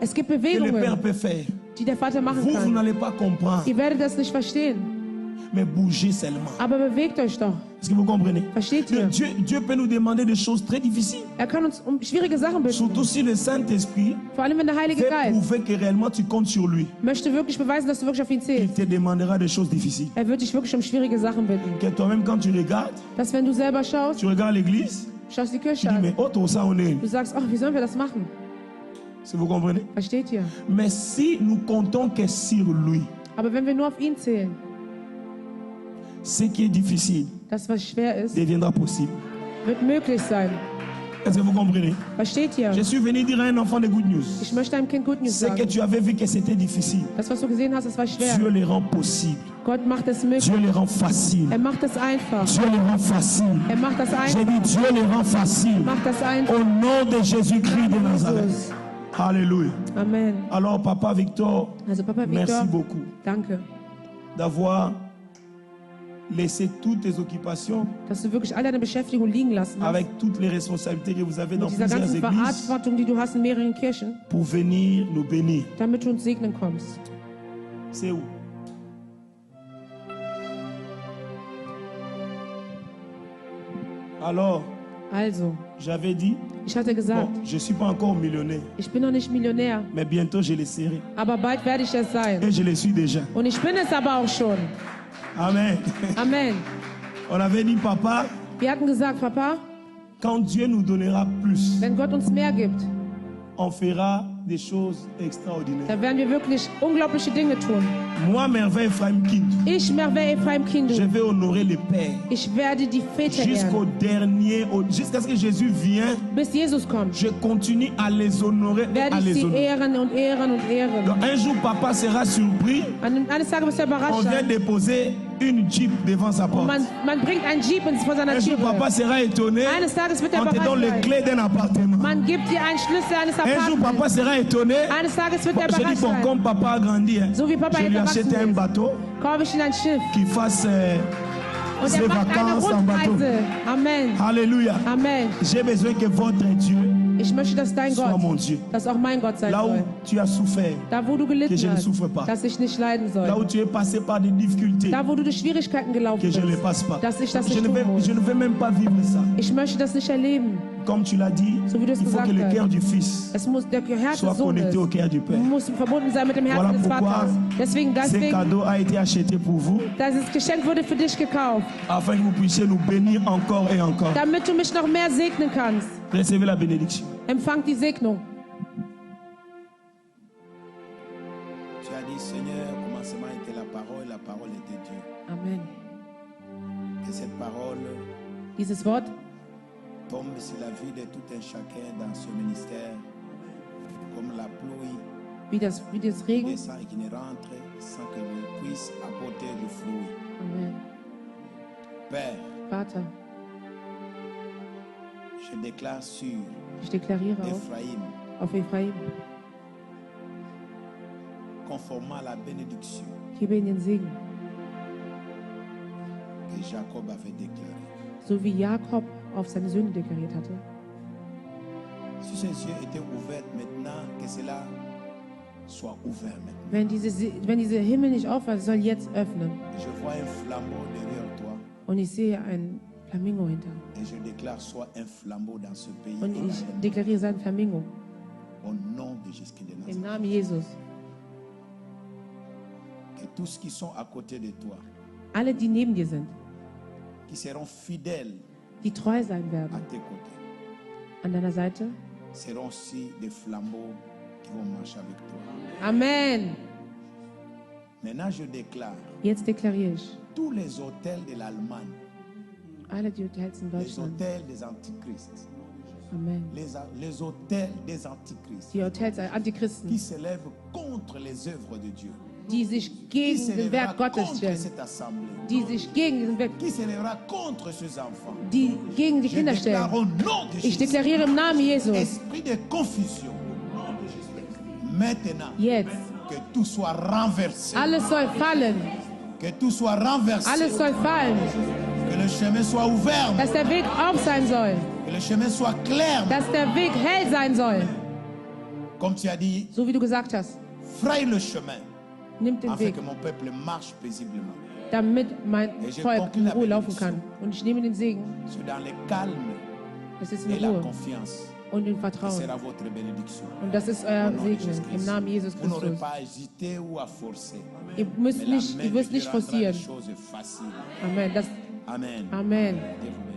Es gibt que le Père Bewegungen, peut faire. die der Vater machen Vous kann. n'allez pas comprendre, Ihr werdet das nicht verstehen, mais bougez seulement. aber bewegt euch doch. Est-ce que vous comprenez? Versteht ihr? Dieu peut nous demander des choses très difficiles. Er kann uns um schwierige Sachen bitten. Surtout si le Saint-Esprit Vor allem, wenn der Heilige fait Geist prouver que réellement tu comptes sur lui. möchte wirklich beweisen, dass du wirklich auf ihn Il zählst. te demandera des choses difficiles. Er wird dich wirklich um schwierige Sachen bitten. Que toi-même, quand tu regardes, Dass wenn du selber schaust, tu regardes l'église, schaust die tu Kirche dis, mais an, oh, tout ça, on est. du sagst, ach, wie sollen wir das machen? Si vous comprenez? Versteht ihr? Mais si nous comptons que sur lui, Aber wenn wir nur auf ihn zählen, ce qui est difficile das, was schwer ist, deviendra possible. wird möglich sein. Est-ce que vous comprenez? Versteht ihr? Je suis venu dire à un enfant de good news. Ich möchte einem Kind Good News Ce que sagen. tu avais vu que c'était difficile, Das, was du gesehen hast, das war schwer. Dieu les rend possible. Gott macht es möglich. Dieu les rend facile. Er macht es einfach. Dieu les rend facile. Er macht das J'ai einfach. dit Dieu les rend facile. Macht das einfach. Au nom de Jésus-Christ de Nazareth. Jesus. Alléluia. Amen. Alors, Papa Victor, Also Papa merci Victor, beaucoup danke, d'avoir laissé toutes tes occupations dass du wirklich all deine Beschäftigung liegen lassen hast. avec toutes les responsabilités que vous avez dans Mit dieser plusieurs ganzen églises Verantwortung, die du hast in mehreren Kirchen, pour venir nous bénir. damit du uns segnen kommst. C'est où? Alors, Also, j'avais dit, ich hatte gesagt, bon, je ne suis pas encore millionnaire, ich bin noch nicht Millionär, mais bientôt je le serai. aber bald werde ich es sein. Et je le suis déjà. Und ich bin es aber auch schon. Amen. Amen. On avait dit, Papa, Wir hatten gesagt, Papa, quand Dieu nous donnera plus, wenn Gott uns mehr gibt, on fera des choses extraordinaires. dann werden wir wirklich unglaubliche Dinge tun. Moi, Merveille Ephraim Kind, Ich, Merveille Ephraim je Kindu, vais honorer les pères ich werde die Väter jusqu'au ehren. dernier, jusqu'à ce que Jésus vienne. Bis Jesus kommt, Je continue à les honorer et werde à ich les sie honorer. ehren und ehren und ehren. Donc, un jour, papa sera surpris. Eines Tages wirst du On überrascht vient sein. déposer une Jeep devant sa porte. Man bringt einen Jeep vor seiner Un jour, Tür. papa sera étonné. Eines Tages wird er On te donne les überrascht sein. clés d'un appartement. Man gibt dir einen Schlüssel eines Un jour, papa Apartments. sera étonné. Eines Tages wird er Je dis, überrascht bon, sein. comme papa a grandi, hein, So wie Papa je jetzt lui erwachsen achète un ist, bateau kaufe ich ihm ein Schiff. qui fasse Und ses er macht eine vacances en bateau. Rundreise. Amen. Alléluia. Amen. J'ai besoin que votre Dieu Ich möchte, dass dein soit mon Gott, Dieu. dass auch mein Gott sein Là où soll. tu as souffert, Da, wo du Que je gelitten ne hast, souffre pas. dass ich nicht leiden là où soll. tu es passé par des difficultés, Da, wo du durch Schwierigkeiten gelaufen que je ne les bist, passe pas. dass ich das Je nicht ne, tun vais, muss. je ne vais même pas vivre ça. Ich möchte das nicht erleben. Comme tu l'as dit, So wie du es il faut gesagt que le hast. cœur du Fils Es muss, der Herz soit des Sohnes connecté au cœur du Père. muss verbunden sein mit dem Herzen Voilà des pourquoi Vaters. Deswegen, ce cadeau a été acheté pour vous, dieses Geschenk wurde für dich gekauft, afin que vous puissiez nous bénir encore et encore. damit du mich noch mehr segnen kannst. Recevez la bénédiction. Empfang die Segnung. Tu as dit, Seigneur, au commencement était la parole était Dieu. Amen. Que cette parole Dieses Wort tombe sur la vie de tout un chacun dans ce ministère, comme la pluie wie das qui Regen. descend et qui ne rentre sans que nous puisse apporter du fruit. Amen. Père, Vater, je déclare sur ich deklariere Ephraïm, auf Ephraim, conformément à la bénédiction gebe ihnen den Segen, que Jacob avait déclarée. so wie Jakob auf seine Söhne deklariert hatte. Si ces yeux étaient ouverts maintenant, que cela soit ouvert maintenant. Wenn diese Himmel nicht aufhört, soll jetzt öffnen. Je vois un flambeau derrière toi Und ich sehe ein Flamingo hinter. et je déclare soit un flambeau dans ce pays. Und ich deklariere sein Flamingo. Au nom de Jésus-Christ de Im Nazareth. Namen Jesus. Que tous qui sont à côté de toi, Alle, die neben dir sind, qui seront fidèles die treu sein à werden, tes côtés, an deiner Seite. seront aussi des flambeaux qui vont marcher avec toi. Amen. Maintenant, je déclare Jetzt deklariere ich, tous les hôtels de l'Allemagne, alle die Hotels in les Deutschland, hôtels des antichrists, Amen, les hôtels des antichrists die Hotels der qui Antichristen, s'élèvent contre les œuvres de Dieu, die sich qui gegen den s'élèvera Werk Gottes contre stellen, cette assemblée, die sich gegen diesen Werk, qui s'élèvera contre ces enfants. die gegen die Je Kinder déclare stellen. au nom de Ich Jésus, deklariere im Namen Jesus, esprit de confusion, maintenant, jetzt, que tout soit renversé, alles soll fallen, que tout soit renversé, alles soll fallen, que le chemin soit ouvert, dass der Weg auf sein soll, que le chemin soit clair, dass der Weg hell sein soll, Comme tu as dit, So wie du gesagt hast, fraye le chemin nimmt den afin Weg, que mon peuple marche paisiblement. damit mein Et je Volk conclue in la Ruhe laufen bénédiction. kann. Und ich nehme den Segen, C'est dans le calme das ist et in la Ruhe confiance und in que Vertrauen. sera votre bénédiction. Und das ist Au euer nom de Segen Jésus-Christ. im Namen Jesus Vous n'aurez Christus. pas à hésiter ou à forcer. Ihr Mais la main wirst de nicht Dieu rendra les forcieren. choses faciles. Amen. Amen. Amen. Dieu vous bénisse.